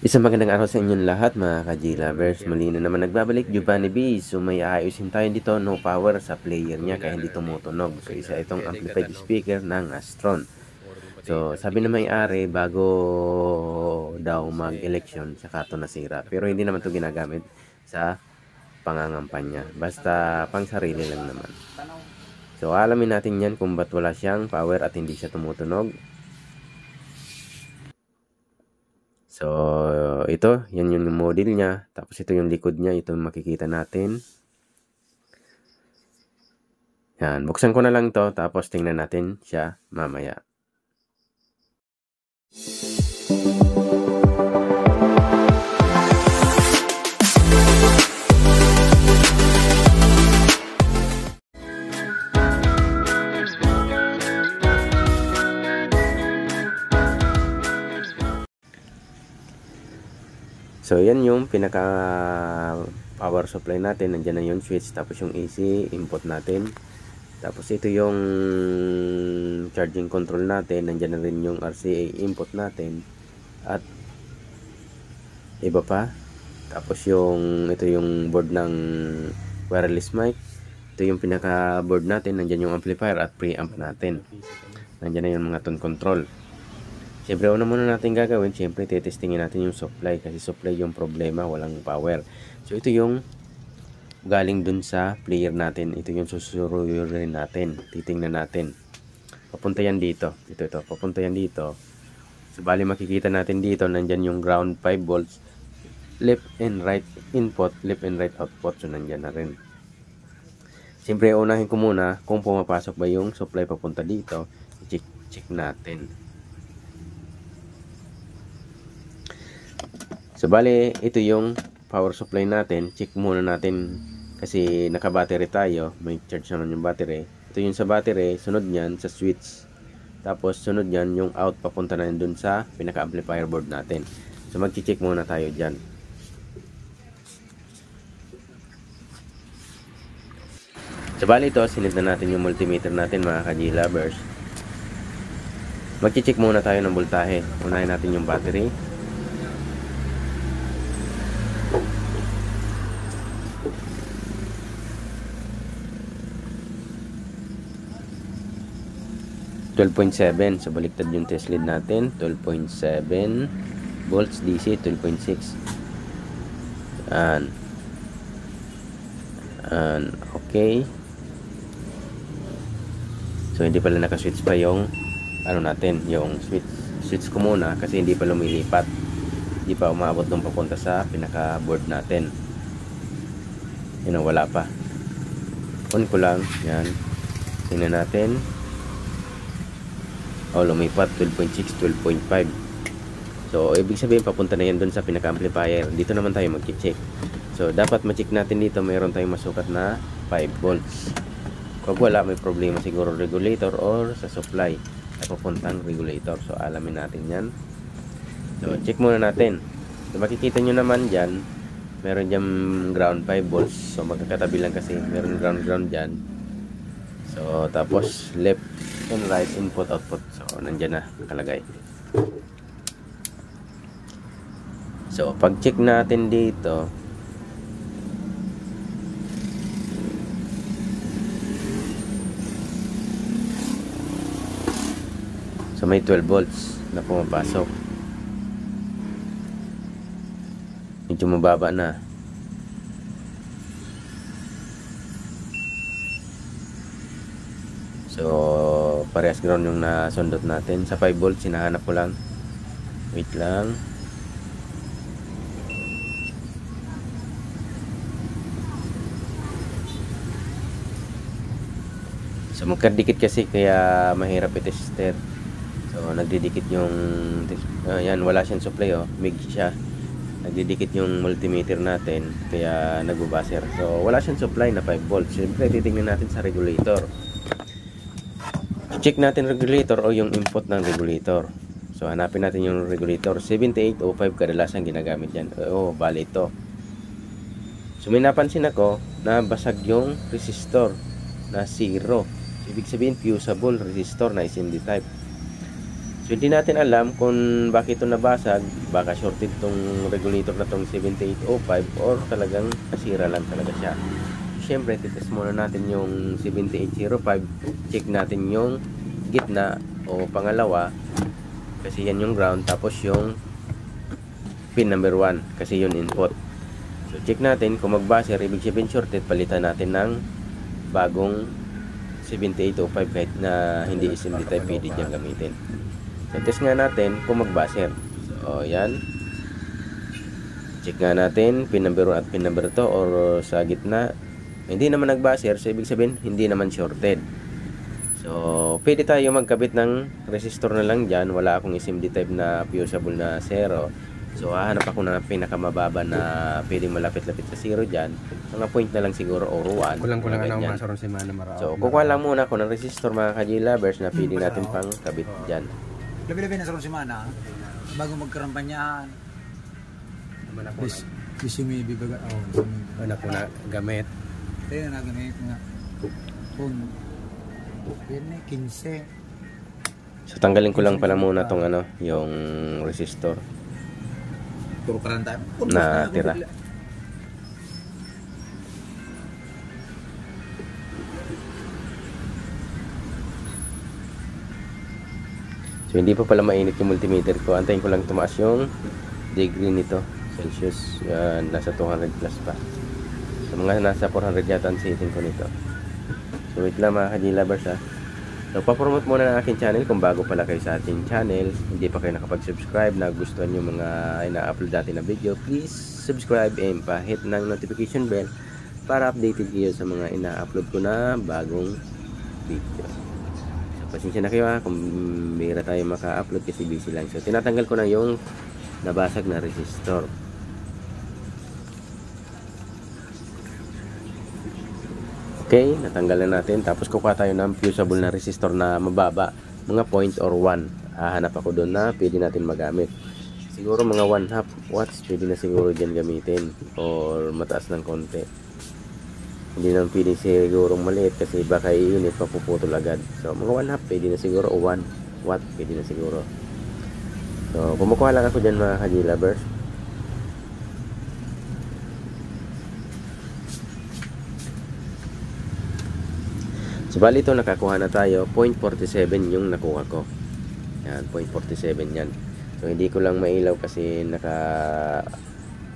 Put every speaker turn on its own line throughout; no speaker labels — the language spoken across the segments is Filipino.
Isang magandang araw sa inyong lahat mga ka-G-Lovers. Muli na naman nagbabalik Giovanni B. So may aayusin tayo dito, no power sa player niya kaya hindi tumutunog. So isa itong amplified speaker ng Astron. So sabi na may-ari bago daw mag-election saka ito nasira. Pero hindi naman ito ginagamit sa pangangampanya. Basta pang sarili lang naman. So alamin natin yan kung ba't wala siyang power at hindi siya tumutunog. So, ito, yan yung model niya. Tapos ito yung likod niya, ito yung makikita natin. Yan, buksan ko na lang to tapos tingnan natin siya mamaya. So, yan yung pinaka power supply natin. Nandiyan na yung switch. Tapos yung AC, input natin. Tapos ito yung charging control natin. Nandiyan na rin yung RCA input natin. At iba pa. Tapos ito yung board ng wireless mic. Ito yung pinaka board natin. Nandiyan yung amplifier at preamp natin. Nandiyan na yung mga tone control. Siyempre, una muna natin gagawin, siyempre, tetestingin natin yung supply. Kasi supply yung problema, walang power. So, ito yung galing dun sa player natin. Ito yung susururin natin. Titingnan natin. Papunta yan dito. Ito. Papunta yan dito. So, bali makikita natin dito, nandyan yung ground 5 volts. Left and right input, left and right output. So, nandyan na rin. Siyempre, unahin ko muna kung pumapasok ba yung supply papunta dito. Check natin. So, bali, ito yung power supply natin. Check muna natin kasi naka-battery tayo. May charge naman yung battery. Ito yung sa battery. Sunod nyan sa switch. Tapos, sunod nyan yung out papunta na dun sa pinaka-amplifier board natin. So, mag-check muna tayo dyan. So, bali ito, sinid na natin yung multimeter natin mga ka-G-Lovers. Mag-check muna tayo ng voltahe. Unahin natin yung battery. .7. So, baliktad yung test lead natin. 12.7 volts DC, 12.6. Okay. So, hindi pala nakaswitch pa yung natin, yung switch ko muna kasi hindi pa lumilipat. Hindi pa umabot nung papunta sa pinaka-board natin. Wala pa. On ko lang. Yan. Tingnan natin. Lumipat 12.6, 12.5. So, ibig sabihin papunta na yan dun sa pinaka-amplifier. Dito naman tayo mag-check. So, dapat ma-check natin dito. Mayroon tayong masukat na 5 volts. Pag wala, may problema siguro regulator or sa supply na papuntang regulator. So, alamin natin yan. So, check muna natin. So, makikita nyo naman dyan, meron dyan ground 5 volts. So, magkakatabi lang kasi meron ground dyan. So, tapos left and right input output. So, nandyan na nakalagay. So, pag check natin dito, so may 12 volts na pumapasok. Medyo mababa na. So, parehas ground yung nasundot natin. Sa 5 volts, sinahanap ko lang. Wait lang. So, magkadikit kasi kaya mahirap i-tester. So, nagdidikit yung yan, wala siyang supply mig siya. Nagdidikit yung multimeter natin kaya nagbubaser. So, wala siyang supply na 5 volts. Siyempre, titingnan natin sa regulator. Check natin regulator o yung input ng regulator. So, hanapin natin yung regulator. 7805 kadalasan ginagamit yan. Bali ito. So, may napansin ako na basag yung resistor na 0. Ibig sabihin, fusible resistor na SMD type. So, So hindi natin alam kung bakit ito nabasag, baka shorted tong regulator na tong 7805 or talagang nasira lang talaga siya. Siyempre, titest muna natin yung 7805, check natin yung gitna o pangalawa kasi yan yung ground, tapos yung pin number 1 kasi yun input. So check natin kung mag-buzzer, ibig sabihin shorted, palitan natin ng bagong 7805 kahit na hindi SMD type, pwede dyan gamitin. So test nga natin kung mag-buzzer. So yan, check nga natin pin number 1 at pin number 2 or sa gitna hindi naman nag-buzzer, so ibig sabihin hindi naman shorted. So pwede tayo magkabit ng resistor na lang dyan. Wala akong SMD type na fusible na 0. So hahanap ako ng pinakamababa na pwedeng malapit-lapit sa 0 dyan. Mga point na lang siguro or 1.
Kulang-kulang na masaron si Mana Marao.
So kukuha lang muna ako ng resistor mga ka-J-Lovers na pwede natin pang kabit dyan.
Labi-labi na sa si Mana bago magkarampanyan. Bisumi bibaga.
Anak ko na gamit.
Kaya na gamit nga. Kung yan eh, 15.
So tanggalin ko lang pala muna tong ano, yung resistor
Puro karanta.
na tira. So hindi pa pala mainit yung multimeter ko. Antayin ko lang tumaas yung degree nito, Celsius. Nasa 200 plus pa. So mga nasa 400 yata ang setting ko nito. So wait lang mga ka-J-Lovers ha. So papromote muna ng aking channel kung bago pala kayo sa ating channel. Hindi pa kayo nakapag-subscribe, nagustuhan yung mga ina-upload natin na video, please subscribe and pa-hit ng notification bell para updated kayo sa mga ina-upload ko na bagong video. So pasensya na kayo ha kung bihira tayo maka-upload kasi busy lang. So tinatanggal ko na yung nabasag na resistor. Okay, natanggal na natin. Tapos kukuha tayo ng fusible na resistor na mababa. Mga 0.1 or 1. Hahanap ako doon na pwede natin magamit. Siguro mga 1/2 watts pwede na siguro dyan gamitin. Or mataas ng konti. Hindi naman pwede siguro maliit kasi baka iinit, papuputol agad. So mga 1/2 pwede na siguro o 1 watt pwede na siguro. So kumukuha lang ako dyan mga ka-J-Lovers. So bali ito nakakuha na tayo 0.47 yung nakuha ko. Yan, 0.47 yan. So hindi ko lang mailaw kasi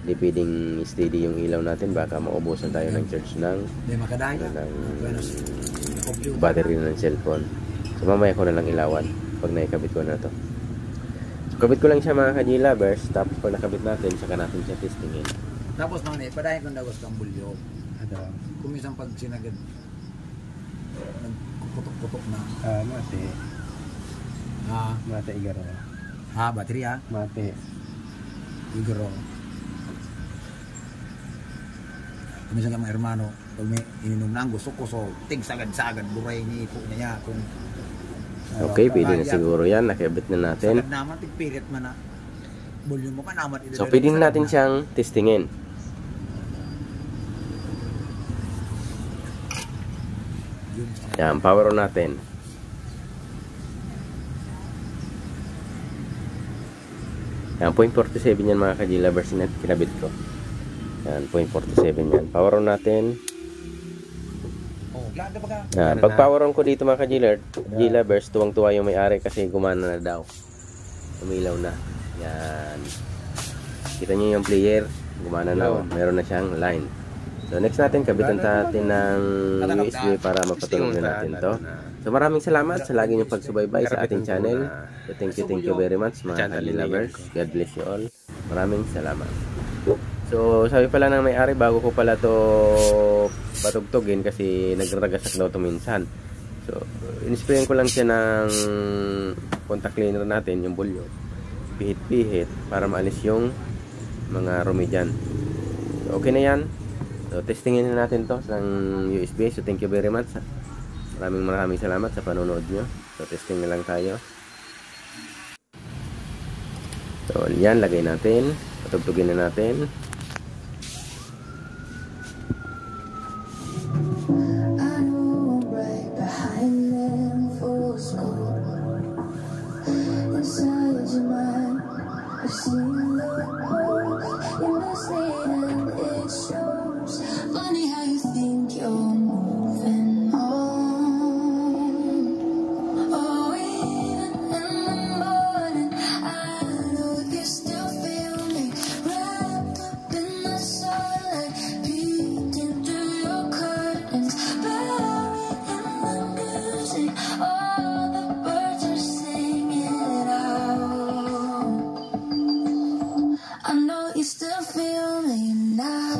di pwedeng steady yung ilaw natin, baka maubusan tayo ng charge ng battery ng cellphone. So mamaya ko na lang ilawan pag naikabit ko na to. So kabit ko lang siya mga ka-J-Lovers, tapos pag nakabit natin saka natin siya testingin.
Tapos mga padahin kung dagos kang bulyo. Kung isang pag sinagad nagkukutok-kutok na.
Mate. Mate igaro.
Battery ha?
Mate.
Igaro. Kumisan ka mga hermano, pag may ininom na ang gusto ko, so tig-sagad-sagad, buray ni po niya kung
okay, pwede na siguro yan. Nakabit na natin.
sagad naman, tigpilit man na volume mo ka naman.
So pwede na natin siyang testingin. Yan, power on natin. Yan, 0.47 yan mga ka-J-Lovers na kinabit ko. Yan, 0.47 yan. Power on natin. Yan, pag power on ko dito mga ka-J-Lovers, tuwang-tuwa yung may-ari kasi gumana na daw. Umilaw na. Yan. Kita nyo yung player, gumana na. Meron na siyang line. So next natin, kabitan natin ng USB para mapatuloy na natin to. So maraming salamat sa lagi niyong pagsubaybay sa ating channel. So thank you very much mga ka-J-Lovers. God bless you all. Maraming salamat. So sabi pala ng may-ari, bago ko pala to patugtugin kasi nagragasak daw to minsan. So in-sprayan ko lang siya ng contact cleaner natin, yung bulyo. Pihit-pihit para maalis yung mga rumi dyan. So okay na yan. So testingin na natin to ng USB. So thank you very much. Maraming salamat sa panonood nyo. So testing na lang tayo. So yan, lagay natin. Patugtugin na natin.
seen the post in the state and it shows. Funny how you think you're moving on. Oh, even in the morning, I know you still feel me. Wrapped up in the sunlight, peeking through your curtains, buried in the music. All the birds are singing it out. I know you still feel me now.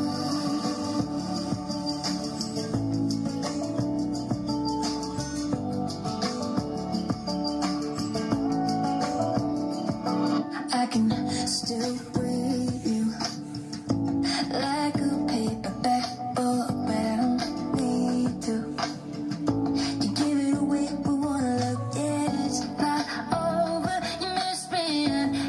I can still breathe.